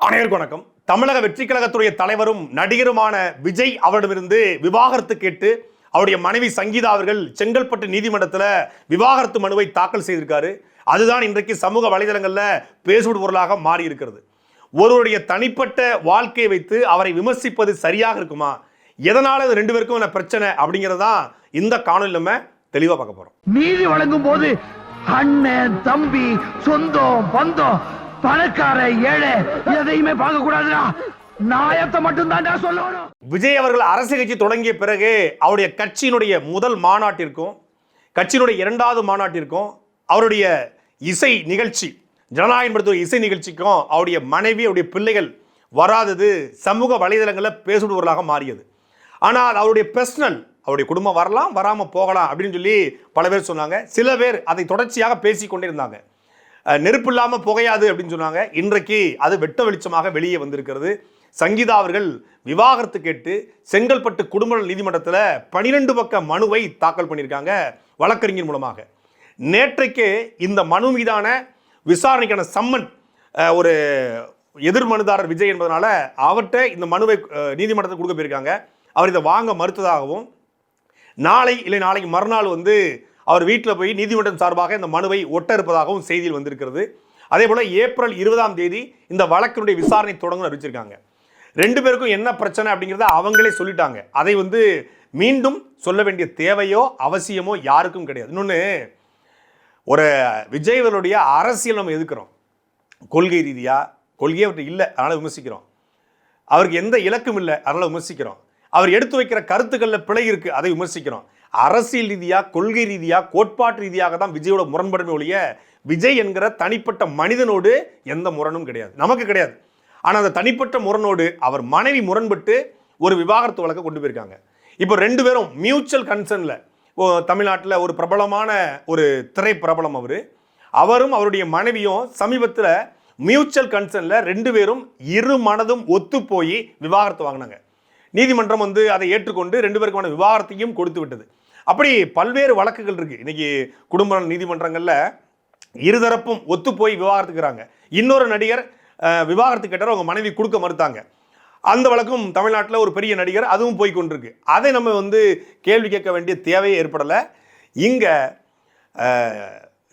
அனைவருக்கும் வணக்கம். தமிழக வெற்றி கழகத்துடைய தலைவரும் நடிகருமான விஜய் அவரிடமிருந்து விவாகரத்து கேட்டு அவருடைய மனைவி சங்கீதா அவர்கள் செங்கல்பட்டு நீதிமன்றத்தில் விவாகரத்து மனுவை தாக்கல் செய்திருக்காரு. அதுதான் இன்றைக்கு சமூக வலைதளங்களில் பேசும் பொருளாக மாறி இருக்கிறது. ஒருவருடைய தனிப்பட்ட வாழ்க்கையை வைத்து அவரை விமர்சிப்பது சரியாக இருக்குமா, எதனால இது ரெண்டு பேருக்கும் பிரச்சனை அப்படிங்கிறதான் இந்த காணொலி நம்ம தெளிவாக பார்க்க போறோம். நீதி வழங்கும் போது அண்ணன் தம்பி சொந்தம் பந்தம் பணக்கார ஏழை எதையுமே பார்க்க கூடாதுடா, நாயத்தை மட்டும் தான் சொல்லணும். விஜய் அவர்கள் அரசியல் கட்சி தொடங்கிய பிறகு அவருடைய கட்சியினுடைய முதல் மாநாட்டிற்கும் கட்சியினுடைய இரண்டாவது மாநாட்டிற்கும் அவருடைய இசை நிகழ்ச்சி ஜனநாயகம் இசை நிகழ்ச்சிக்கும் அவருடைய மனைவி அவருடைய பிள்ளைகள் வராதது சமூக வலைதளங்களில் பேசுபவர்களாக மாறியது. ஆனால் அவருடைய பர்சனல் அவருடைய குடும்பம் வரலாம் வராமல் போகலாம் அப்படின்னு சொல்லி பல பேர் சொன்னாங்க. சில பேர் அதை தொடர்ச்சியாக பேசிக்கொண்டே இருந்தாங்க. நெருப்பு இல்லாமல் புகையாது அப்படின்னு சொன்னாங்க. இன்றைக்கு அது வெட்ட வெளிச்சமாக வெளியே வந்திருக்கிறது. சங்கீதா அவர்கள் விவாகரத்து கேட்டு செங்கல்பட்டு குடும்ப நீதிமன்றத்தில் 12 பக்க மனுவை தாக்கல் பண்ணியிருக்காங்க வழக்கறிஞர் மூலமாக. நேற்றைக்கு இந்த மனு மீதான விசாரணைக்கான சம்மன் ஒரு எதிர் மனுதாரர் விஜய் என்பதனால அவர்கிட்ட இந்த மனுவை நீதிமன்றத்தில் கொடுக்க போயிருக்காங்க. அவர் இதை வாங்க மறுத்ததாகவும் நாளைக்கு மறுநாள் அவர் வீட்டில் போய் நீதிமன்றம் சார்பாக இந்த மனுவை ஒட்ட இருப்பதாகவும் செய்தியில் வந்திருக்கிறது. அதே போல் ஏப்ரல் 20 இந்த வழக்கினுடைய விசாரணை தொடங்க அறிவிச்சிருக்காங்க. ரெண்டு பேருக்கும் என்ன பிரச்சனை அப்படிங்கிறத அவங்களே சொல்லிட்டாங்க. அதை மீண்டும் சொல்ல வேண்டிய தேவையோ அவசியமோ யாருக்கும் கிடையாது. இன்னொன்று, ஒரு விஜய் அவருடைய அரசியல் நம்ம எதுக்குறோம், கொள்கை ரீதியாக கொள்கையே அவர்கிட்ட இல்லை அதனால் விமர்சிக்கிறோம். அவருக்கு எந்த இலக்கும் இல்லை அதனால் விமர்சிக்கிறோம். அவர் எடுத்து வைக்கிற கருத்துக்களில் பிழை இருக்குது அதை விமர்சிக்கிறோம். அரசியல் ரீதியாக கொள்கை ரீதியாக கோட்பாட்டு ரீதியாக தான் விஜயோட முரண்படுமே ஒழிய விஜய் என்கிற தனிப்பட்ட மனிதனோடு எந்த முரணும் கிடையாது, நமக்கு கிடையாது. ஆனால் அந்த தனிப்பட்ட முரணோடு அவர் மனைவி முரண்பட்டு ஒரு விவாகரத்து வழக்கை கொண்டு போயிருக்காங்க. இப்போ ரெண்டு பேரும் மியூச்சுவல் கன்சர்னில், தமிழ்நாட்டில் ஒரு பிரபலமான ஒரு திரை பிரபலம் அவரும் அவருடைய மனைவியும் சமீபத்தில் மியூச்சுவல் கன்சர்னில் ரெண்டு பேரும் இரு மனதும் ஒத்து போய் விவாகரத்து வாங்கினாங்க. நீதிமன்றம் அதை ஏற்றுக்கொண்டு ரெண்டு பேருக்கான விவாகரத்தையும் கொடுத்து விட்டது. அப்படி பல்வேறு வழக்குகள் இருக்கு. இன்னைக்கு குடும்ப நீதிமன்றங்களில் இருதரப்பும் ஒத்து போய் விவாகரத்துக்கிறாங்க. இன்னொரு நடிகர் விவாகரத்து கேட்டார், அவங்க மனைவி கொடுக்க மறுத்தாங்க. அந்த வழக்கும் தமிழ்நாட்டில் ஒரு பெரிய நடிகர் அதுவும் போய் கொண்டிருக்கு. அதை நம்ம கேள்வி கேட்க வேண்டிய தேவையே ஏற்படலை. இங்கே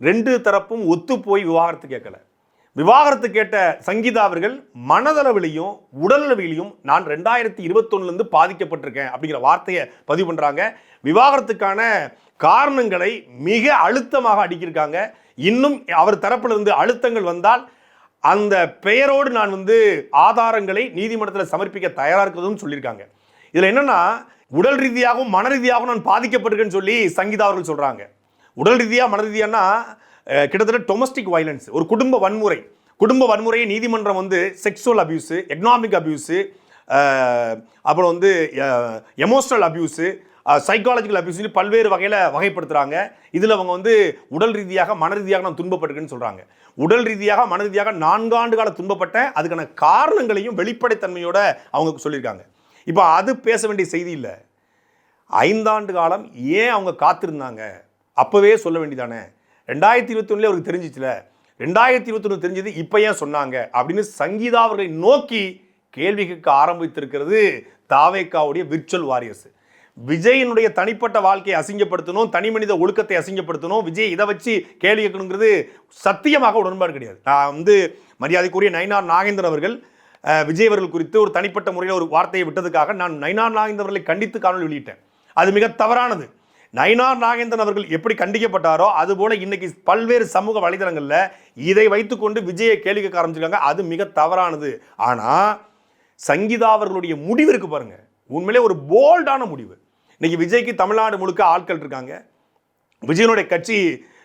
ரெண்டு தரப்பும் ஒத்து போய் விவாகரத்து கேட்கல. விவாகரத்து கேட்ட சங்கீதா அவர்கள் மனதளவிலையும் உடலளவிலையும் நான் 2021 பாதிக்கப்பட்டிருக்கேன் அப்படிங்கிற வார்த்தையை பதிவு பண்ணுறாங்க. விவாகரத்துக்கான காரணங்களை மிக அழுத்தமாக அடிக்கிருக்காங்க. இன்னும் அவர் தரப்பிலிருந்து அழுத்தங்கள் வந்தால் அந்த பெயரோடு நான் ஆதாரங்களை நீதிமன்றத்தில் சமர்ப்பிக்க தயாராக இருக்கிறதும் சொல்லியிருக்காங்க. இதில் என்னன்னா, உடல் ரீதியாகவும் மன ரீதியாகவும் நான் பாதிக்கப்பட்டிருக்கேன்னு சொல்லி சங்கீதா அவர்கள் சொல்கிறாங்க. உடல் ரீதியாக மன ரீதியானா கிட்டத்தட்ட டொமஸ்டிக் வயலன்ஸ், ஒரு குடும்ப வன்முறையை நீதிமன்றம் செக்ஸுவல் அபியூஸு, எக்கனாமிக் அபியூஸு, அப்புறம் எமோஷனல் அபியூஸு, சைக்காலஜிக்கல் அபியூஸ்னு பல்வேறு வகையில் வகைப்படுத்துகிறாங்க. இதில் அவங்க உடல் ரீதியாக மன ரீதியாக நான் துன்பப்பட்டிருக்குன்னு சொல்கிறாங்க. உடல் ரீதியாக மன ரீதியாக 4 ஆண்டு கால துன்பப்பட்டேன், அதுக்கான காரணங்களையும் வெளிப்படைத்தன்மையோட அவங்க சொல்லியிருக்காங்க. இப்போ அது பேச வேண்டிய செய்தி இல்லை. 5 ஆண்டு காலம் ஏன் அவங்க காத்திருந்தாங்க, அப்போவே சொல்ல வேண்டியதானே. 2021 அவருக்கு தெரிஞ்சிச்சுல, 2021 தெரிஞ்சது இப்போ ஏன் சொன்னாங்க அப்படின்னு சங்கீதா அவர்களை நோக்கி கேள்வி கேட்க ஆரம்பித்திருக்கிறது தாவேக்காவுடைய விர்ச்சுவல் வாரியர்ஸ். விஜயினுடைய தனிப்பட்ட வாழ்க்கையை அசிங்கப்படுத்தணும், தனி மனித ஒழுக்கத்தை அசிங்கப்படுத்தணும், விஜய் இதை வச்சு கேள்வி கேட்கணுங்கிறது சத்தியமாக உடன்பாடு கிடையாது. நான் மரியாதைக்குரிய நயினார் நாகேந்திரன் அவர்கள் விஜய் அவர்கள் குறித்து ஒரு தனிப்பட்ட முறையில் ஒரு வார்த்தையை விட்டதுக்காக நான் நயினார் நாகேந்திரன் அவர்களை கண்டித்து காணொலி வெளியிட்டேன். அது மிக தவறானது. நயினார் நாகேந்திரன் அவர்கள் எப்படி கண்டிக்கப்பட்டாரோ அதுபோல இன்னைக்கு பல்வேறு சமூக வலைதளங்களில் இதை வைத்துக்கொண்டு விஜயை கேள்வி கேட்க ஆரம்பிச்சிருக்காங்க. அது மிக தவறானது. ஆனால் சங்கீதா அவர்களுடைய முடிவு இருக்கு பாருங்க, உண்மையிலே ஒரு போல்டான முடிவு. இன்னைக்கு விஜய்க்கு தமிழ்நாடு முழுக்க ஆட்கள் இருக்காங்க. விஜயனுடைய கட்சி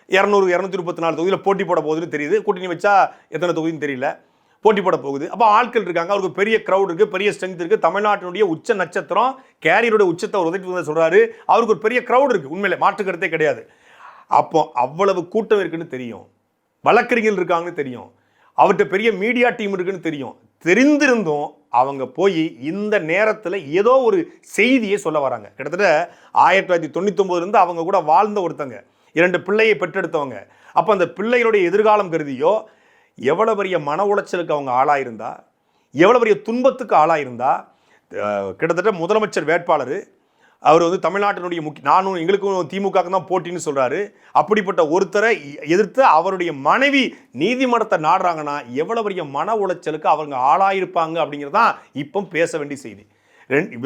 200-234 தொகுதியில் போட்டி போட போகுதுன்னு தெரியுது. கூட்டணி வச்சா எத்தனை தொகுதின்னு தெரியல, போட்டி போட போகுது. அப்போ ஆட்கள் இருக்காங்க, அவருக்கு பெரிய க்ரௌட் இருக்குது, பெரிய ஸ்ட்ரென்த் இருக்குது. தமிழ்நாட்டினுடைய உச்ச நட்சத்திரம் கேரியருடைய உச்சத்தை அவர் உதவி சொல்கிறாரு. அவருக்கு ஒரு பெரிய க்ரௌட் இருக்குது, உண்மையிலே மாற்று கருத்தே கிடையாது. அப்போ அவ்வளவு கூட்டம் இருக்குன்னு தெரியும், வழக்கறிஞர்கள் இருக்காங்கன்னு தெரியும், அவர்கிட்ட பெரிய மீடியா டீம் இருக்குன்னு தெரியும். தெரிந்திருந்தும் அவங்க போய் இந்த நேரத்தில் ஏதோ ஒரு செய்தியை சொல்ல வராங்க. கிட்டத்தட்ட 1999 அவங்க கூட வாழ்ந்த ஒருத்தங்க, 2 பிள்ளையை பெற்றெடுத்தவங்க. அப்போ அந்த பிள்ளைகளுடைய எதிர்காலம் கருதியோ எவ்வளோ பெரிய மன உளைச்சலுக்கு அவங்க ஆளாயிருந்தா, எவ்வளோ பெரிய துன்பத்துக்கு ஆளாயிருந்தா. கிட்டத்தட்ட முதலமைச்சர் வேட்பாளர் அவர் வந்து தமிழ்நாட்டினுடைய நானும் எங்களுக்கும் திமுகவுக்கு தான் போட்டின்னு சொல்கிறாரு. அப்படிப்பட்ட ஒருத்தரை எதிர்த்து அவருடைய மனைவி நீதிமன்றத்தை நாடுறாங்கன்னா எவ்வளோ பெரிய மன உளைச்சலுக்கு அவங்க ஆளாயிருப்பாங்க அப்படிங்கிறதான் இப்போ பேச வேண்டிய செய்தி.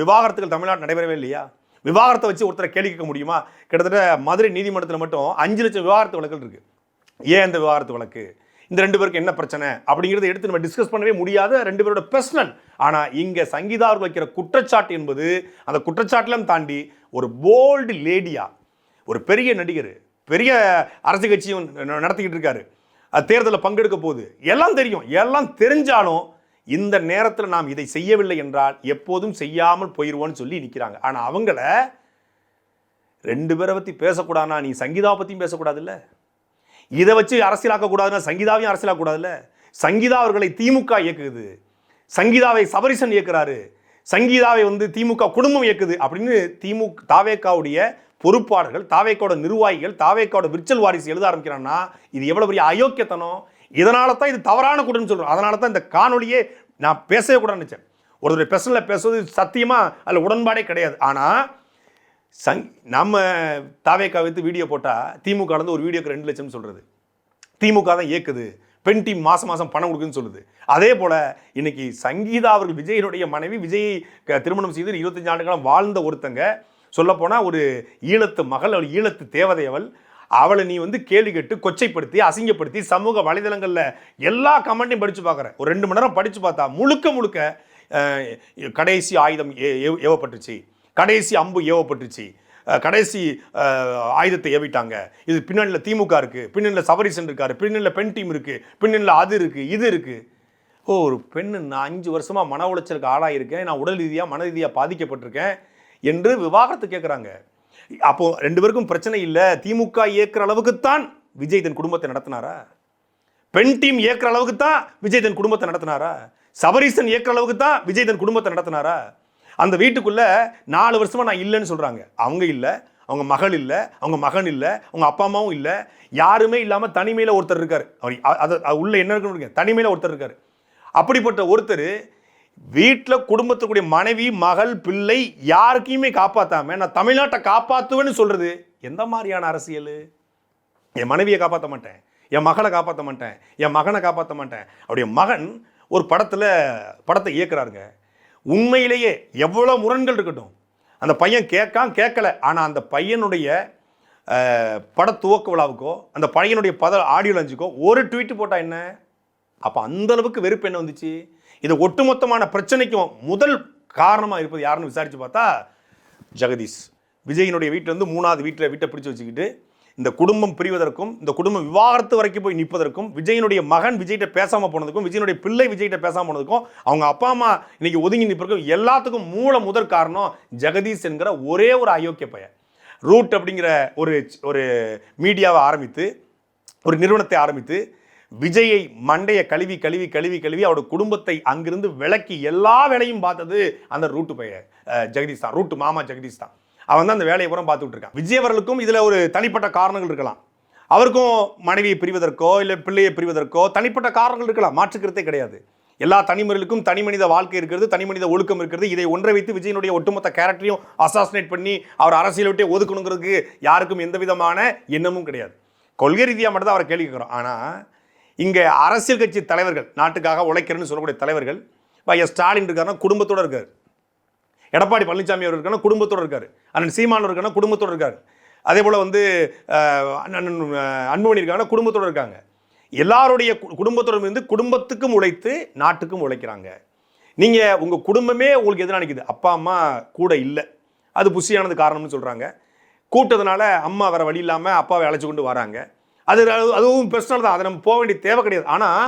விவாகரத்துகள் தமிழ்நாடு நடைபெறவே இல்லையா? விவாகரத்தை வச்சு ஒருத்தரை கேள்வி கேட்க முடியுமா? கிட்டத்தட்ட மதுரை நீதிமன்றத்தில் மட்டும் 5 லட்சம் விவாகரத்து வழக்குகள் இருக்குது. ஏன் இந்த விவாகரத்து வழக்கு, இந்த 2 பேருக்கு என்ன பிரச்சனை அப்படிங்கிறத எடுத்து நம்ம டிஸ்கஸ் பண்ணவே முடியாத 2 பேரோட பர்சனல். ஆனால் இங்கே சங்கீதா அவர்கள் வைக்கிற குற்றச்சாட்டு என்பது அந்த குற்றச்சாட்டிலும் தாண்டி ஒரு போல்டு லேடியா, ஒரு பெரிய நடிகர், பெரிய அரசியல் கட்சியும் நடத்திக்கிட்டு இருக்காரு, தேர்தலில் பங்கெடுக்க போகுது, எல்லாம் தெரியும். எல்லாம் தெரிஞ்சாலும் இந்த நேரத்தில் நாம் இதை செய்யவில்லை என்றால் எப்போதும் செய்யாமல் போயிடுவோன்னு சொல்லி நிற்கிறாங்க. ஆனால் அவங்கள 2 பேரை பற்றி பேசக்கூடாதுன்னா நீ சங்கீதாவை பற்றியும் பேசக்கூடாதுல்ல, இதை வச்சு அரசியலாக்கக்கூடாதுன்னா சங்கீதாவையும் அரசியலாக்கக்கூடாதுல்ல. சங்கீதா அவர்களை திமுக இயக்குது, சங்கீதாவை சபரிசன் இயக்குறாரு, சங்கீதாவை வந்து திமுக குடும்பம் இயக்குது அப்படின்னு தாவேக்காவுடைய பொறுப்பாளர்கள், தாவேக்காவோட நிர்வாகிகள், தாவேக்காவோட விர்ச்சுவல் வாரிசு எழுத ஆரம்பிக்கிறான்னா இது எவ்வளவு பெரிய அயோக்கியத்தனம். இதனால தான் இது தவறான கூட்டம்னு சொல்கிறோம். அதனால தான் இந்த காணொலியே நான் பேசவே கூட நினச்சேன். ஒருத்தர் பெர்சனலில் பேசுவது சத்தியமாக அதில் உடன்பாடே கிடையாது. ஆனால் நம்ம தாவேக்கா வைத்து வீடியோ போட்டால் திமுக வந்து ஒரு வீடியோக்கு 2 லட்சம் சொல்கிறது, திமுக தான் இயக்குது, பெண் டீம் மாதம் பணம் கொடுக்குன்னு சொல்லுது. அதே போல் இன்னைக்கு சங்கீதா அவர்கள் விஜயனுடைய மனைவி, விஜயை திருமணம் செய்து 25 ஆண்டு காலம் வாழ்ந்த ஒருத்தங்க, சொல்லப்போனால் ஒரு ஈழத்து மகள், அவள் ஈழத்து தேவதை, அவளை நீ வந்து கேள்வி கேட்டு கொச்சைப்படுத்தி அசிங்கப்படுத்தி சமூக வலைதளங்களில் எல்லா கமெண்ட்டையும் படித்து பார்க்குறேன். ஒரு 2 மணி நேரம் படித்து பார்த்தா முழுக்க கடைசி ஆயுதம் ஏவப்பட்டுச்சு, கடைசி அம்பு ஏவப்பட்டுச்சு, கடைசி ஆயுதத்தை ஏவிட்டாங்க, இது பின்னணியில் திமுக இருக்குது, பின்னணியில் சபரிசன் இருக்காரு, பின்னணியில் பெண் டீம் இருக்குது, பின்னணியில் அது இருக்குது, இது இருக்குது. ஒரு பெண்ணு நான் 5 வருஷமாக மன உளைச்சலுக்கு ஆளாயிருக்கேன், நான் உடல் ரீதியாக மன ரீதியாக பாதிக்கப்பட்டிருக்கேன் என்று விவாகரத்து கேட்குறாங்க. அப்போ 2 பேருக்கும் பிரச்சனை இல்லை, திமுக இயக்குற அளவுக்குத்தான் விஜய் தன் குடும்பத்தை நடத்தினாரா? பெண் டீம் இயக்குற அளவுக்கு தான் விஜய் தன் குடும்பத்தை நடத்தினாரா? சபரீசன் இயக்குற அளவுக்கு தான் விஜய் தன் குடும்பத்தை நடத்தினாரா? அந்த வீட்டுக்குள்ள 4 வருஷமா நான் இல்லைன்னு சொல்றாங்க. அவங்க இல்லை, அவங்க மகள் இல்லை, அவங்க மகன் இல்லை, அவங்க அப்பா அம்மாவும் இல்லை, யாருமே இல்லாமல் தனிமையில் ஒருத்தர் இருக்காரு. அவர் உள்ள என்ன இருக்குன்னு தனிமையில் ஒருத்தர் இருக்காரு. அப்படிப்பட்ட ஒருத்தர் வீட்டில் குடும்பத்துக்குரிய மனைவி, மகள், பிள்ளை யாருக்கையுமே காப்பாற்றாம நான் தமிழ்நாட்டை காப்பாற்றுவேன்னு சொல்றது எந்த மாதிரியான அரசியல்? என் மனைவியை காப்பாற்ற மாட்டேன், என் மகளை காப்பாற்ற மாட்டேன், என் மகனை காப்பாற்ற மாட்டேன். அவருடைய மகன் ஒரு படத்தை இயக்குறாருங்க. உண்மையிலேயே எவ்வளோ முரண்கள் இருக்கட்டும், அந்த பையன் கேட்கல. ஆனால் அந்த பையனுடைய பட துவக்க விழாவுக்கோ அந்த பையனுடைய ஆடியோ லஞ்சுக்கோ ஒரு ட்வீட் போட்டால் என்ன? அப்போ அந்த அளவுக்கு வெறுப்பு என்ன வந்துச்சு? இது ஒட்டுமொத்தமான பிரச்சனைக்கும் முதல் காரணமாக இருப்பது யாருன்னு விசாரித்து பார்த்தா ஜெகதீஷ். விஜயினுடைய வீட்டிலேருந்து 3வது வீட்டை பிடிச்சி வச்சுக்கிட்டு இந்த குடும்பம் பிரிவதற்கும், இந்த குடும்பம் விவாகரத்து வரைக்கும் போய் நிற்பதற்கும், விஜயனுடைய மகன் விஜய்கிட்ட பேசாமல் போனதுக்கும், விஜயனுடைய பிள்ளை விஜய்கிட்ட பேசாமல் போனதுக்கும், அவங்க அப்பா அம்மா இன்னைக்கு ஒதுங்கி நிற்பதற்கும் எல்லாத்துக்கும் முதற் காரணம் ஜெகதீஷ் என்கிற ஒரே ஒரு அயோக்கிய பையன். ரூட் அப்படிங்கிற ஒரு மீடியாவை ஆரம்பித்து, ஒரு நிறுவனத்தை ஆரம்பித்து விஜயை மண்டையை கழுவி அவரோட குடும்பத்தை அங்கிருந்து விலக்கி எல்லா வேலையும் பார்த்தது அந்த ரூட்டு பையன் ஜெகதீஷ் தான். ரூட்டு மாமா ஜெகதீஷ் தான். அவன் தான் அந்த வேலையை பூரா பார்த்துட்டு இருக்கான். விஜய் அவர்களுக்கும் இதில் ஒரு தனிப்பட்ட காரணங்கள் இருக்கலாம். அவருக்கும் மனைவியை பிரிவதற்கோ இல்லை பிள்ளையை பிரிவதற்கோ தனிப்பட்ட காரணங்கள் இருக்கலாம், மாற்றுக்கிறதே கிடையாது. எல்லா தனிமனிதர்களுக்கும் தனி மனித வாழ்க்கை இருக்கிறது, தனி மனித ஒழுக்கம் இருக்கிறது. இதை ஒன்றை வைத்து விஜயனுடைய ஒட்டுமொத்த கேரக்டரையும் அசாசினேட் பண்ணி அவர் அரசியல் விட்டே ஒதுக்கணுங்கிறதுக்கு யாருக்கும் எந்த விதமான எண்ணமும் கிடையாது. கொள்கை ரீதியாக மட்டும் தான் அவரை கேள்வி கேட்குறோம். ஆனால் இங்கே அரசியல் கட்சி தலைவர்கள், நாட்டுக்காக உழைக்கிறேன்னு சொல்லக்கூடிய தலைவர்கள், ஸ்டாலின் இருக்காருன்னா குடும்பத்தோடு இருக்கார், எடப்பாடி பழனிசாமி அவர் இருக்காருன்னா குடும்பத்தோடு இருக்கார், அண்ணன் சீமான் இருக்காருன்னா குடும்பத்தோடு இருக்கார், அதே போல் வந்து அன்புமணி இருக்காங்கன்னா குடும்பத்தோடு இருக்காங்க. எல்லாருடைய குடும்பத்தோடு இருந்து குடும்பத்துக்கும் உழைத்து நாட்டுக்கும் உழைக்கிறாங்க. நீங்கள் உங்கள் குடும்பமே உங்களுக்கு எதிராக நிற்குது, அப்பா அம்மா கூட இல்லை, அது புஷியானது காரணம்னு சொல்கிறாங்க. கூட்டத்தினால அம்மா வேறு வழி இல்லாமல் அப்பாவை அழைச்சி கொண்டு வராங்க. அதுவும் பர்சனல் தான், அதை நம்ம போக வேண்டிய தேவை கிடையாது. ஆனால்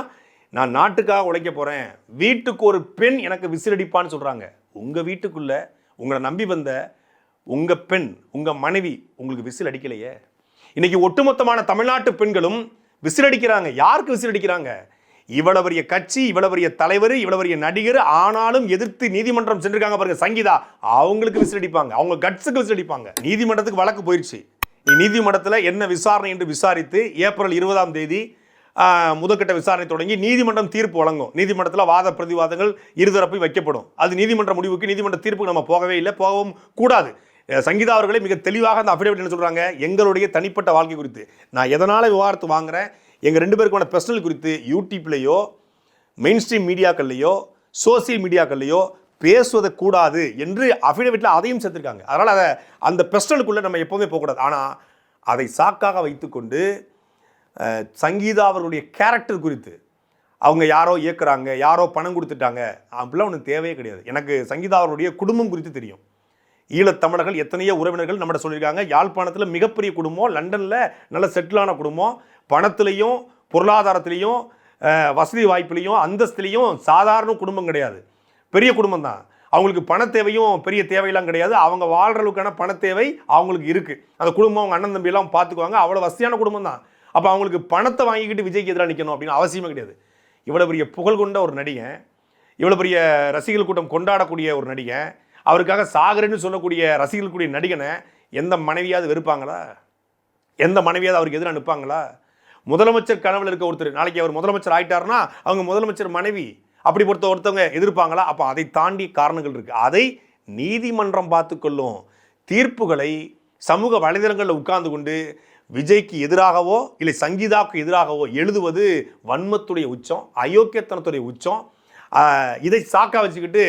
நான் நாட்டுக்காக உழைக்க போகிறேன், வீட்டுக்கு ஒரு பெண் எனக்கு விசிலடிப்பான்னு சொல்கிறாங்க. உங்கள் வீட்டுக்குள்ளே உங்களை நம்பி வந்த உங்கள் பெண், உங்கள் மனைவி உங்களுக்கு விசில் அடிக்கலையே. இன்னைக்கு ஒட்டுமொத்தமான தமிழ்நாட்டு பெண்களும் விசில் அடிக்கிறாங்க. யாருக்கு விசில் அடிக்கிறாங்க? இவ்வளவு பெரிய கட்சி, இவ்வளவு பெரிய தலைவர், இவ்வளவு பெரிய நடிகர், ஆனாலும் எதிர்த்து நீதிமன்றம் சென்றிருக்காங்க பாருங்க சங்கீதா, அவங்களுக்கு விசில் அடிப்பாங்க, அவங்க கட்ஸுக்கு விசில் அடிப்பாங்க. நீதிமன்றத்துக்கு வழக்கு போயிடுச்சு. நீதிமன்றத்தில் என்ன விசாரணை என்று விசாரித்து ஏப்ரல் 20ஆம் தேதி முதற்கட்ட விசாரணை தொடங்கி நீதிமன்றம் தீர்ப்பு வழங்கும். நீதிமன்றத்தில் வாத பிரதிவாதங்கள் இருதரப்பு வைக்கப்படும். அது நீதிமன்ற முடிவுக்கு, நீதிமன்ற தீர்ப்புக்கு நம்ம போகவே இல்லை, போகவும் கூடாது. சங்கீதா அவர்களே மிக தெளிவாக அந்த அஃபிடேவிட் என்ன சொல்கிறாங்க, எங்களுடைய தனிப்பட்ட வாழ்க்கை குறித்து, நான் எதனால் விவாகரத்து வாங்குறேன், எங்கள் 2 பேருக்கான பர்சனல் குறித்து யூடியூப்லேயோ மெயின் ஸ்ட்ரீம் மீடியாக்கள்லையோ சோசியல் மீடியாக்கள்லையோ பேசுவதை கூடாது என்று அஃபிடேவிட்டில் அதையும் சேர்த்துருக்காங்க. அதனால் அதை அந்த பர்சனலுக்குள்ளே நம்ம எப்போவுமே போகக்கூடாது. ஆனால் அதை சாக்காக வைத்துக்கொண்டு சங்கீதா அவர்களுடைய கேரக்டர் குறித்து அவங்க யாரோ இயக்குறாங்க, யாரோ பணம் கொடுத்துட்டாங்க, அப்படிலாம் ஒன்றும் தேவையே கிடையாது. எனக்கு சங்கீதா அவர்களுடைய குடும்பம் குறித்து தெரியும். ஈழத்தமிழர்கள் எத்தனையோ உறவினர்கள் நம்மகிட்ட சொல்லியிருக்காங்க. யாழ்ப்பாணத்தில் மிகப்பெரிய குடும்பம், லண்டனில் நல்ல செட்டிலான குடும்பம், பணத்திலையும் பொருளாதாரத்திலையும் வசதி வாய்ப்புலையும் அந்தஸ்துலையும் சாதாரண குடும்பம் கிடையாது, பெரிய குடும்பம் தான். அவங்களுக்கு பண தேவையும் பெரிய தேவையெல்லாம் கிடையாது. அவங்க வாழ்கிற அளவுக்கான பண தேவை அவங்களுக்கு இருக்குது. அந்த குடும்பம் அவங்க அண்ணன் தம்பியெல்லாம் பார்த்துக்குவாங்க. அவ்வளோ வசதியான குடும்பம் தான். அப்போ அவங்களுக்கு பணத்தை வாங்கிக்கிட்டு விஜய்க்கு எதிராக நிற்கணும் அப்படின்னு அவசியமே கிடையாது. இவ்வளோ பெரிய புகழ் கொண்ட ஒரு நடிகன், இவ்வளோ பெரிய ரசிகர்கள் கூட்டம் கொண்டாடக்கூடிய ஒரு நடிகன், அவருக்காக சாகரன்னு சொல்லக்கூடிய ரசிகர்கள் கூடிய நடிகனை எந்த மனைவியாவது வெறுப்பாங்களா? எந்த மனைவியாவது அவருக்கு எதிராக நிற்பாங்களா? முதலமைச்சர் கனவில் இருக்க ஒருத்தர் நாளைக்கு அவர் முதலமைச்சர் ஆகிட்டாருன்னா அவங்க முதலமைச்சர் மனைவி அப்படி ஒருத்தவங்க எதிர்ப்பாங்களா? அப்போ அதை தாண்டி காரணங்கள் இருக்குது. அதை நீதிமன்றம் பார்த்துக்கொள்ளும். தீர்ப்புகளை சமூக வலைதளங்களில் உட்கார்ந்து கொண்டு விஜய்க்கு எதிராகவோ இல்லை சங்கீதாவுக்கு எதிராகவோ எழுதுவது வன்மத்துடைய உச்சம், அயோக்கியத்தனத்துடைய உச்சம். இதை சாக்கா வச்சுக்கிட்டு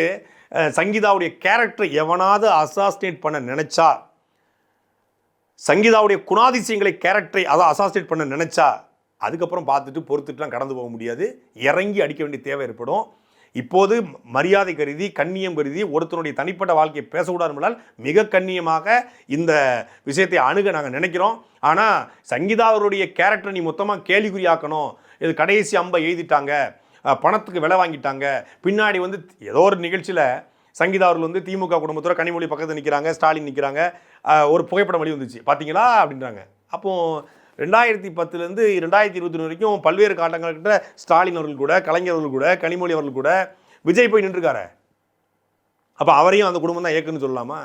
சங்கீதாவுடைய கேரக்டரை எவனாவது அசாசினேட் பண்ண நினைச்சா, சங்கீதாவுடைய குணாதிசயங்களை கேரக்டரை அசாசினேட் பண்ண நினைச்சா, அதுக்கப்புறம் பார்த்துட்டு பொறுத்துட்டுலாம் கடந்து போக முடியாது. இறங்கி அடிக்க வேண்டிய தேவை ஏற்படும். இப்போது மரியாதை கருதி, கண்ணியம் கருதி ஒருத்தனுடைய தனிப்பட்ட வாழ்க்கையை பேசக்கூடாது என்பதால் மிக கண்ணியமாக இந்த விஷயத்தை அணுக நாங்கள் நினைக்கிறோம். ஆனால் சங்கீதா அவருடைய கேரக்டரை நீ மொத்தமாக கேள்விக்குறியாக்கணும், இது கடைசி அம்பை எழுதிட்டாங்க, பணத்துக்கு விலை வாங்கிட்டாங்க, பின்னாடி வந்து ஏதோ ஒரு நிகழ்ச்சியில் சங்கீதா அவர்கள் வந்து திமுக குடும்பத்தோட கனிமொழி பக்கத்தில் நிற்கிறாங்க, ஸ்டாலின் நிற்கிறாங்க, ஒரு புகைப்படம் வழி வந்துச்சு பார்த்தீங்களா அப்படின்றாங்க. அப்போது 2010 2021 வரைக்கும் பல்வேறு காலங்கள்கிட்ட ஸ்டாலின் அவர்கள் கூட, கலைஞர் அவர்கள் கூட, கனிமொழி அவர்கள் கூட விஜய் போய் நின்றுருக்காரு. அப்போ அவரையும் அந்த குடும்பம் தான் இயக்குன்னு சொல்லலாமா?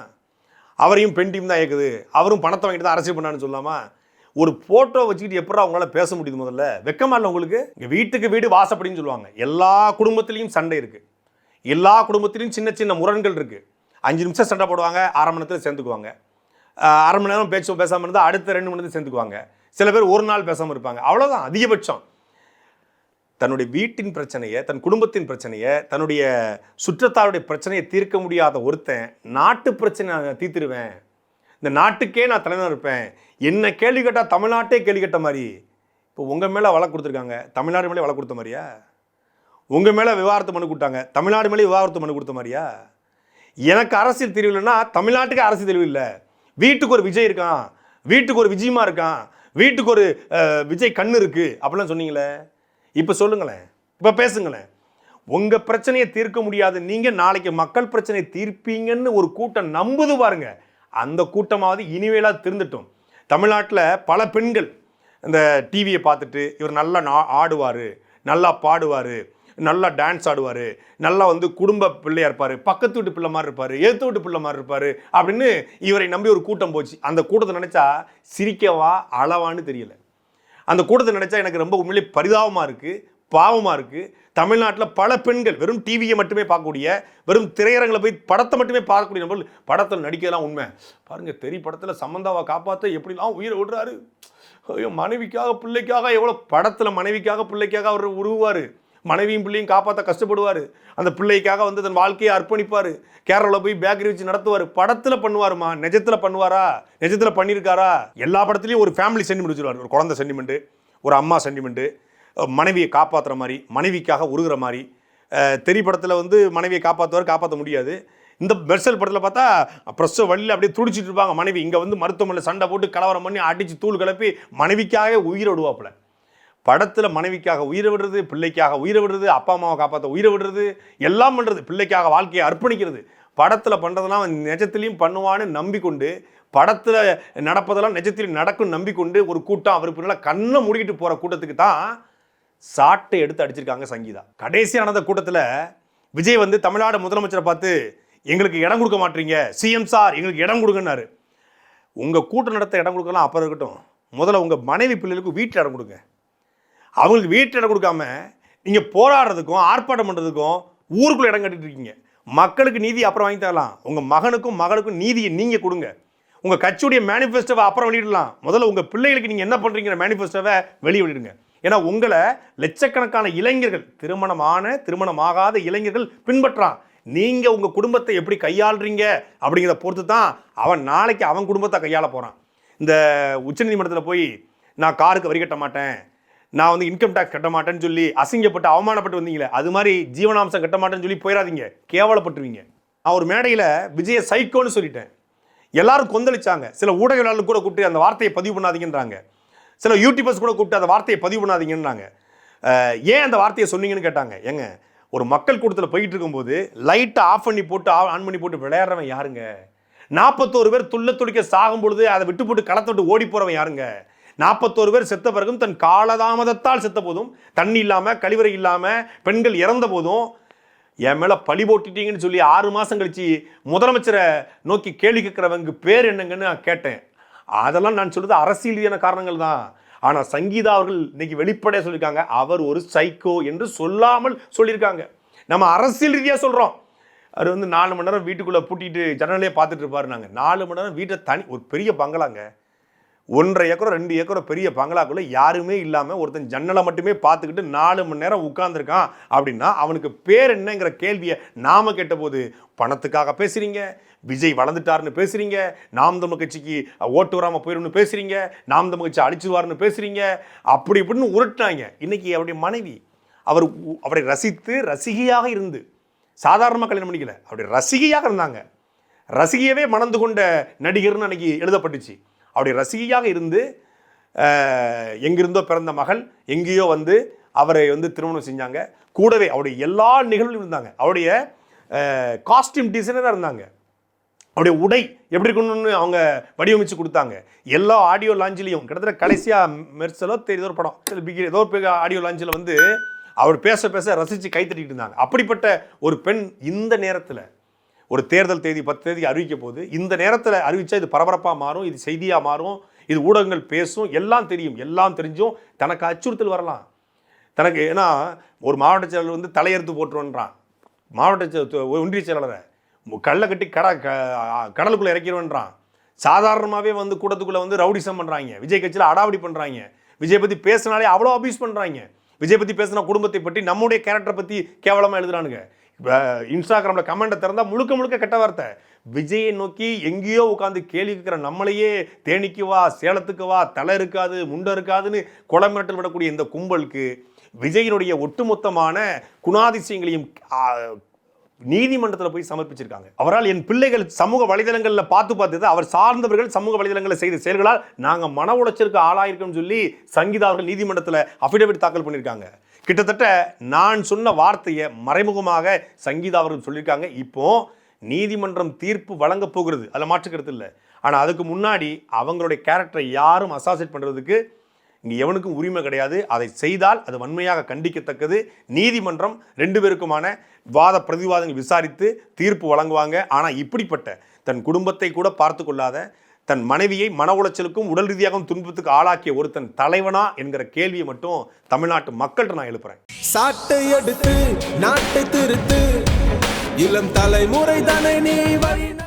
அவரையும் பெண் டீம் தான் இயக்குது, அவரும் பணத்தை வாங்கிட்டு தான் அரசியல் பண்ணான்னு சொல்லலாமா? ஒரு ஃபோட்டோ வச்சுக்கிட்டு எப்படா அவங்களால பேச முடியுது? முதல்ல வெக்கமா இல்லை உங்களுக்கு? இங்கே வீட்டுக்கு வீடு வாசப்படின்னு சொல்லுவாங்க. எல்லா குடும்பத்திலையும் சண்டை இருக்குது, எல்லா குடும்பத்திலையும் சின்ன சின்ன முரண்கள் இருக்குது. 5 நிமிஷம் சண்டை போடுவாங்க, 1/2 மணி நேரத்தில் சேர்ந்துக்குவாங்க. 1/2 மணி நேரம் பேசாமல் இருந்தால் அடுத்த 2 மணி நேரத்தில் சேர்ந்துக்குவாங்க. சில பேர் ஒரு நாள் பேசாமல் இருப்பாங்க, அவ்வளோதான் அதிகபட்சம். தன்னுடைய வீட்டின் பிரச்சனையை, தன் குடும்பத்தின் பிரச்சனையை, தன்னுடைய சுற்றத்தாருடைய பிரச்சனையை தீர்க்க முடியாத ஒருத்தன் நாட்டு பிரச்சனை நான் தீர்த்துருவேன், இந்த நாட்டுக்கே நான் தலைவர் இருப்பேன், என்ன கேள்வி கேட்டால் தமிழ்நாட்டே கேள்வி கேட்ட மாதிரி. இப்போ உங்கள் மேலே வழக்கு கொடுத்துருக்காங்க, தமிழ்நாடு மேலே வழக்கு கொடுத்த மாதிரியா? உங்கள் மேலே விவாகரத்து மனு கொடுத்தாங்க, தமிழ்நாடு மேலே விவாகரத்து மனு கொடுத்த மாதிரியா? எனக்கு அரசியல் தெரிவு இல்லைன்னா தமிழ்நாட்டுக்கு அரசியல் தெரிவு இல்லை. வீட்டுக்கு ஒரு விஜய் இருக்கான், வீட்டுக்கு ஒரு விஜயமா இருக்கான், வீட்டுக்கு ஒரு விஜய் கண்ணு இருக்கு அப்படிலாம் சொன்னீங்களே. இப்போ சொல்லுங்களேன், இப்போ பேசுங்களேன். உங்கள் பிரச்சனையை தீர்க்க முடியாது நீங்கள் நாளைக்கு மக்கள் பிரச்சனையை தீர்ப்பீங்கன்னு ஒரு கூட்டம் நம்புது பாருங்க. அந்த கூட்டமாவது இனிமேலாக திருந்துட்டும். தமிழ்நாட்டில் பல பெண்கள் இந்த டிவியை பார்த்துட்டு இவர் நல்லா ஆடுவார், நல்லா பாடுவார், நல்லா டான்ஸ் ஆடுவார், நல்லா வந்து குடும்ப பிள்ளையாக இருப்பார், பக்கத்து வீட்டு பிள்ளை மாதிரி இருப்பார், எழுத்து வீட்டு பிள்ளை மாதிரி இருப்பார் அப்படின்னு இவரை நம்பி ஒரு கூட்டம் போச்சு. அந்த கூட்டத்தை நினச்சா சிரிக்கவா அளவான்னு தெரியல. அந்த கூட்டத்தை நினச்சா எனக்கு ரொம்ப உண்மையிலே பரிதாபமாக இருக்குது, பாவமாக இருக்குது. தமிழ்நாட்டில் பல பெண்கள் வெறும் டிவியை மட்டுமே பார்க்கக்கூடிய, வெறும் திரையரங்களை போய் படத்தை மட்டுமே பார்க்கக்கூடிய நபர்கள் படத்தில் நடிக்கலாம். உண்மை பாருங்கள், தெரி படத்தில் சமந்தாவை காப்பாற்ற எப்படிலாம் உயிரை விடுறாரு. ஐயோ, மனைவிக்காக பிள்ளைக்காக எவ்வளோ படத்தில் மனைவிக்காக பிள்ளைக்காக அவர் உருவார், மனைவியும் பிள்ளையும் காப்பாற்ற கஷ்டப்படுவார், அந்த பிள்ளைக்காக வந்து தன் வாழ்க்கையை அர்ப்பணிப்பார், கேரளாவில் போய் பேக்கரி வச்சு நடத்துவார். படத்தில் பண்ணுவாருமா, நிஜத்தில் பண்ணுவாரா? நிஜத்தில் பண்ணியிருக்காரா? எல்லா படத்துலையும் ஒரு ஃபேமிலி சென்டிமெண்ட் வச்சுருவார். ஒரு குழந்தை சென்டிமெண்ட்டு, ஒரு அம்மா சென்டிமெண்ட்டு, மனைவியை காப்பாற்றுற மாதிரி, மனைவிக்காக உருகிற மாதிரி. தெரி படத்தில் வந்து மனைவியை காப்பாற்ற முடியாது. இந்த மெர்சல் படத்தில் பார்த்தா ப்ரெஸ்ஸை வழியில் அப்படியே துடிச்சிட்டு இருப்பாங்க. மனைவி இங்கே வந்து மருத்துவமனையில் சண்டை போட்டு கலவரம் பண்ணி அடித்து தூள் கிளப்பி மனைவிக்காக உயிரை விடுவாப்புல. படத்தில் மனைவிக்காக உயிரை விடுறது, பிள்ளைக்காக உயிரை விடுறது, அப்பா அம்மாவை காப்பாற்ற உயிரை விடுறது, எல்லாம் பண்ணுறது, பிள்ளைக்காக வாழ்க்கையை அர்ப்பணிக்கிறது. படத்தில் பண்ணுறதெல்லாம் நிஜத்திலையும் பண்ணுவான்னு நம்பிக்கொண்டு, படத்தில் நடப்பதெல்லாம் நிஜத்திலையும் நடக்கும் நம்பிக்கொண்டு ஒரு கூட்டம் அவர் பின்னால் கண்ணை மூடிக்கிட்டு போகிற கூட்டத்துக்கு தான் சாட்டை எடுத்து அடிச்சிருக்காங்க சங்கீதா. கடைசியானத கூட்டத்தில் விஜய் வந்து தமிழ்நாடு முதலமைச்சரை பார்த்து எங்களுக்கு இடம் கொடுக்க மாட்டீங்க சிஎம் சார், எங்களுக்கு இடம் கொடுங்கன்னாரு. உங்கள் கூட்டம் நடத்த இடம் கொடுக்கலாம் அப்புறம் இருக்கட்டும், முதல்ல உங்கள் மனைவி பிள்ளைகளுக்கு வீட்டில் இடம் கொடுங்க. அவங்களுக்கு வீட்டு இடம் கொடுக்காம நீங்கள் போராடுறதுக்கும் ஆர்ப்பாட்டம் பண்ணுறதுக்கும் ஊருக்குள்ளே இடம் கட்டிட்டு இருக்கீங்க. மக்களுக்கு நீதி அப்புறம் வாங்கி தரலாம். உங்கள் மகனுக்கும் மகளுக்கும் நீதியை நீங்கள் கொடுங்க. உங்கள் கட்சியுடைய மேனிஃபெஸ்டோவை அப்புறம் வெளியிடலாம். முதல்ல உங்கள் பிள்ளைகளுக்கு நீங்கள் என்ன பண்ணுறீங்கிற மேனிஃபெஸ்டோவை வெளியே வெளியிடுங்க. ஏன்னா உங்களை லட்சக்கணக்கான இளைஞர்கள், திருமணமாகாத இளைஞர்கள் பின்பற்றான். நீங்கள் உங்கள் குடும்பத்தை எப்படி கையாளுறீங்க அப்படிங்கிறத பொறுத்து தான் அவன் நாளைக்கு அவன் குடும்பத்தை கையாள போகிறான். இந்த உச்சநீதிமன்றத்தில் போய் நான் காருக்கு வரி கட்ட மாட்டேன், நான் வந்து இன்கம் டேக்ஸ் கட்ட மாட்டேன்னு சொல்லி அசிங்கப்பட்டு அவமானப்பட்டு வந்தீங்களே, அது மாதிரி ஜீவனாம்சம் கட்ட மாட்டேன்னு சொல்லி போயிடாதீங்க, கேவலப்பட்டுருவீங்க. நான் ஒரு மேடையில் விஜய சைக்கோன்னு சொல்லிட்டேன். எல்லாரும் கொந்தளிச்சாங்க. சில ஊடகவியலாளர்கள் கூட கூப்பிட்டு அந்த வார்த்தையை பதிவு பண்ணாதீங்கன்றாங்க. சில யூடியூபர்ஸ் கூட கூப்பிட்டு அந்த வார்த்தையை பதிவு பண்ணாதீங்கன்றாங்க. ஏன் அந்த வார்த்தையை சொன்னீங்கன்னு கேட்டாங்க. ஏங்க, ஒரு மக்கள் கூட்டத்தில் போயிட்டு இருக்கும்போது லைட்டை ஆஃப் பண்ணி போட்டு ஆன் பண்ணி போட்டு விளையாடுறவன் யாருங்க? 41 பேர் துடிக்க சாகும் பொழுது அதை விட்டு போட்டு களத்தை விட்டு ஓடி போறவன் யாருங்க? 41 பேர் செத்த பிறகும் தன் காலதாமதத்தால் செத்த போதும், தண்ணி இல்லாமல் கழிவறை இல்லாமல் பெண்கள் இறந்த போதும் என் மேலே பழி போட்டுட்டீங்கன்னு சொல்லி 6 மாதம் கழிச்சு முதலமைச்சரை நோக்கி கேள்வி கேட்குறவங்க பேர் என்னங்கன்னு நான் கேட்டேன். அதெல்லாம் நான் சொல்றது அரசியல் ரீதியான காரணங்கள் தான். ஆனால் சங்கீதா அவர்கள் இன்னைக்கு வெளிப்படையாக சொல்லியிருக்காங்க, அவர் ஒரு சைக்கோ என்று சொல்லாமல் சொல்லியிருக்காங்க. நம்ம அரசியல் ரீதியாக சொல்கிறோம். அவர் வந்து 4 மணி நேரம் வீட்டுக்குள்ளே பூட்டிட்டு ஜன்னலே பார்த்துட்டு இருப்பாரு. நாங்கள் 4 மணி நேரம் வீட்டை தனி ஒரு பெரிய பங்களாங்க, 1.5 ஏக்கரோ 2 ஏக்கரோ பெரிய பங்களாக்குள்ளே யாருமே இல்லாமல் ஒருத்தன் ஜன்னலை மட்டுமே பார்த்துக்கிட்டு 4 மணி நேரம் உட்கார்ந்துருக்கான் அப்படின்னா அவனுக்கு பேர் என்னங்கிற கேள்வியை நாம் கேட்டபோது பணத்துக்காக பேசுகிறீங்க, விஜய் வளர்ந்துட்டாருன்னு பேசுகிறீங்க, நாம் தமிழ் கட்சிக்கு ஓட்டு வராமல் போயிடும்னு பேசுகிறீங்க, நாம் தமிழ் கட்சி அழிச்சுவாருன்னு பேசுகிறீங்க, அப்படி இப்படின்னு உருட்டாங்க. இன்றைக்கி அவருடைய மனைவி அவரை ரசித்து ரசிகையாக இருந்து சாதாரணமாக கல்யாணம் பண்ணிக்கல, அவருடைய ரசிகையாக இருந்தாங்க. ரசிகையவே மணந்து கொண்ட நடிகர்னு அன்றைக்கி எழுதப்பட்டுச்சு. அவருடைய ரசிகையாக இருந்து எங்கிருந்தோ பிறந்த மகள் எங்கேயோ வந்து அவரை வந்து திருமணம் செஞ்சாங்க. கூடவே அவருடைய எல்லா நிகழ்வுகளும் இருந்தாங்க. அவருடைய காஸ்டியூம் டிசைனராக இருந்தாங்க. அவருடைய உடை எப்படி இருக்கணும்னு அவங்க வடிவமைச்சு கொடுத்தாங்க. எல்லா ஆடியோ லாஞ்சிலையும் கிட்டத்தட்ட கடைசியாக மெர்சலோ தெரியுதோ ஒரு படம், ஏதோ ஒரு ஆடியோ லாஞ்சில் வந்து அவர் பேச ரசித்து கைத்தட்டிட்டு இருந்தாங்க. அப்படிப்பட்ட ஒரு பெண் இந்த நேரத்தில் ஒரு தேர்தல் தேதி 10 தேதி அறிவிக்க போது, இந்த நேரத்தில் அறிவித்தா இது பரபரப்பாக மாறும், இது செய்தியாக மாறும், இது ஊடகங்கள் பேசும், எல்லாம் தெரியும். எல்லாம் தெரிஞ்சும் தனக்கு அச்சுறுத்தல் வரலாம். தனக்கு ஏன்னா ஒரு மாவட்ட செயலாளர் வந்து தலையெடுத்து போட்டுருவன்றான், மாவட்ட ஒன்றிய செயலாளரை கல்லை கட்டி கடலுக்குள்ளே இறக்கிடுவன்றான். சாதாரணமாகவே வந்து கூட்டத்துக்குள்ளே வந்து ரவுடிசம் பண்ணுறாங்க, விஜய் கட்சியில் அடாவடி பண்ணுறாங்க, விஜய் பற்றி பேசினாலே அவ்வளோ அபியூஸ் பண்ணுறாங்க, விஜய் பற்றி பேசினா குடும்பத்தை பற்றி நம்முடைய கேரக்டரை பற்றி கேவலமாக எழுதுறானுங்க. இன்ஸ்டாகிராமில் கமெண்ட்டை திறந்தால் முழுக்க கெட்ட வார்த்தை. விஜயை நோக்கி எங்கேயோ உட்காந்து கேள்வி கேட்குற நம்மளையே தேனிக்கு வா, சேலத்துக்கு வா, தலை இருக்காது முண்டை இருக்காதுன்னு கொலை மிரட்டல் விடக்கூடிய இந்த கும்பலுக்கு விஜயினுடைய ஒட்டுமொத்தமான குணாதிசயங்களையும் நீதிமன்றத்தில் போய் சமர்ப்பிச்சிருக்காங்க. அவரால் என் பிள்ளைகள் சமூக வலைதளங்களில் பார்த்து அவர் சார்ந்தவர்கள் சமூக வலைதளங்களில் செய்த செயல்களால் நாங்கள் மன உளைச்சலுக்கு ஆளாயிருக்கோம்னு சொல்லி சங்கீதா அவர்கள் நீதிமன்றத்தில் அஃபிடவிட் தாக்கல் பண்ணியிருக்காங்க. கிட்டத்தட்ட நான் சொன்ன வார்த்தையை மறைமுகமாக சங்கீதா அவர்கள் சொல்லியிருக்காங்க. இப்போ நீதிமன்றம் தீர்ப்பு வழங்க போகிறது, அதில் மாற்றுக்கிறது இல்லை. ஆனால் அதுக்கு முன்னாடி அவங்களுடைய கேரக்டரை யாரும் அசாசிட் பண்ணுறதுக்கு இங்கே எவனுக்கும் உரிமை கிடையாது. அதை செய்தால் அது வன்மையாக கண்டிக்கத்தக்கது. நீதிமன்றம் 2 பேருக்குமான வாத பிரதிவாதங்கள் விசாரித்து தீர்ப்பு வழங்குவாங்க. ஆனால் இப்படிப்பட்ட தன் குடும்பத்தை கூட பார்த்து கொள்ளாத, தன் மனைவியை மன உளைச்சலுக்கும் உடல் ரீதியாகவும் துன்பத்துக்கு ஆளாக்கிய ஒருத்தன் தலைவனா என்கிற கேள்வியை மட்டும் தமிழ்நாட்டு மக்கள்கிட்ட நான் எழுப்புறேன். சாட்டை எடுத்து நாட்டை திருத்து, இளம் தலைமுறை தானே நீ